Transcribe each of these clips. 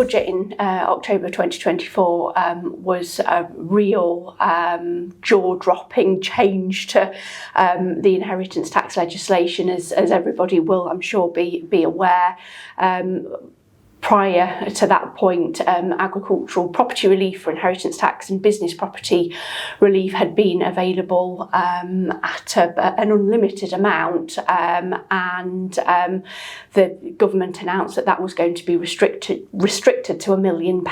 budget in October 2024 was a real jaw-dropping change to the inheritance tax legislation, as everybody will, I'm sure, be aware. Prior to that point, agricultural property relief for inheritance tax and business property relief had been available at an unlimited amount, and the government announced that was going to be restricted to £1 million.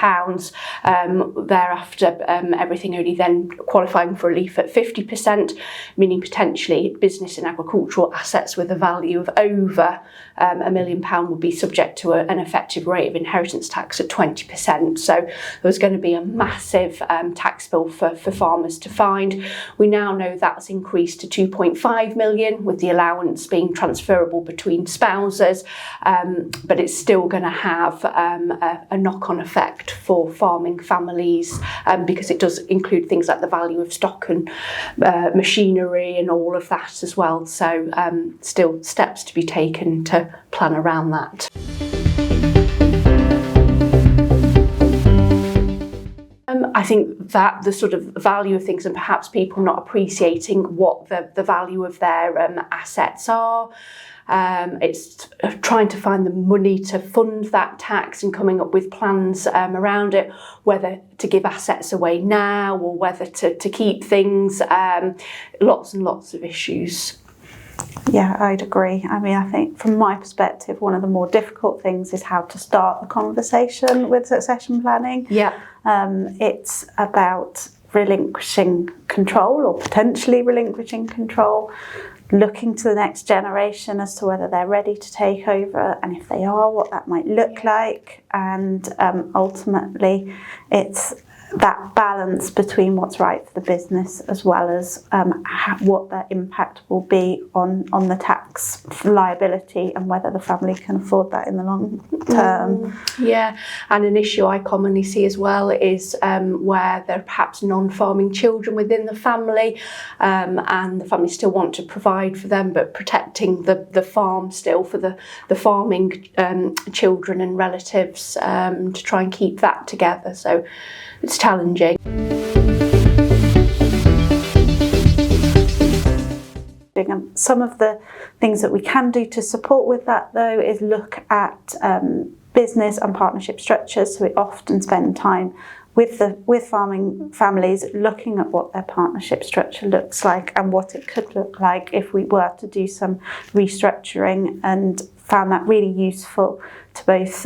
Thereafter, everything only then qualifying for relief at 50%, meaning potentially business and agricultural assets with a value of over £1 million would be subject to an effective rate of inheritance tax at 20%. So there was going to be a massive tax bill for farmers to find. We now know that's increased to 2.5 million, with the allowance being transferable between spouses, but it's still going to have a knock-on effect for farming families, because it does include things like the value of stock and machinery and all of that as well. So still steps to be taken to plan around that. I think that the sort of value of things, and perhaps people not appreciating what the value of their assets are. It's trying to find the money to fund that tax and coming up with plans around it, whether to give assets away now or whether to keep things. Lots and lots of issues. Yeah, I'd agree. I mean, I think from my perspective, one of the more difficult things is how to start a conversation with succession planning. Yeah. It's about relinquishing control, or potentially relinquishing control, looking to the next generation as to whether they're ready to take over, and if they are, what that might look like. And ultimately, it's that balance between what's right for the business as well as what that impact will be on the tax liability and whether the family can afford that in the long term. Yeah, and an issue I commonly see as well is where there are perhaps non-farming children within the family, and the family still want to provide for them, but protecting the farm still for the farming children and relatives, to try and keep that together. So it's challenging. Some of the things that we can do to support with that, though, is look at business and partnership structures. So we often spend time with farming families looking at what their partnership structure looks like and what it could look like if we were to do some restructuring, and found that really useful to both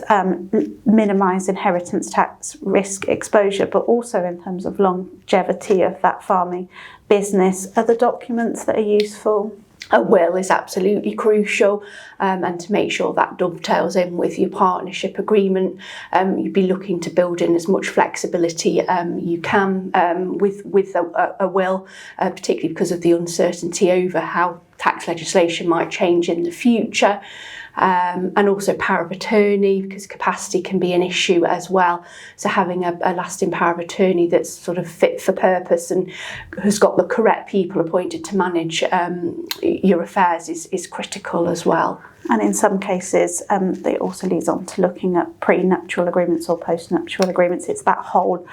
minimise inheritance tax risk exposure, but also in terms of longevity of that farming business. Other documents that are useful? A will is absolutely crucial, and to make sure that dovetails in with your partnership agreement. You'd be looking to build in as much flexibility you can with a will, particularly because of the uncertainty over how tax legislation might change in the future. And also power of attorney, because capacity can be an issue as well. So having a lasting power of attorney that's sort of fit for purpose and has got the correct people appointed to manage your affairs is critical as well. And in some cases, it also leads on to looking at prenuptial agreements or post-nuptial agreements. It's that whole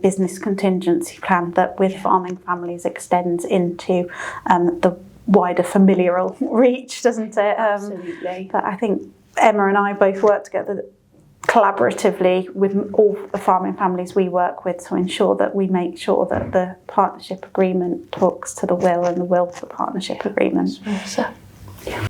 business contingency plan that with farming families extends into the wider familial reach, doesn't it? Absolutely. But I think Emma and I both work together collaboratively with all the farming families we work with to ensure that we make sure that the partnership agreement talks to the will and the will to the partnership agreement. So, yeah.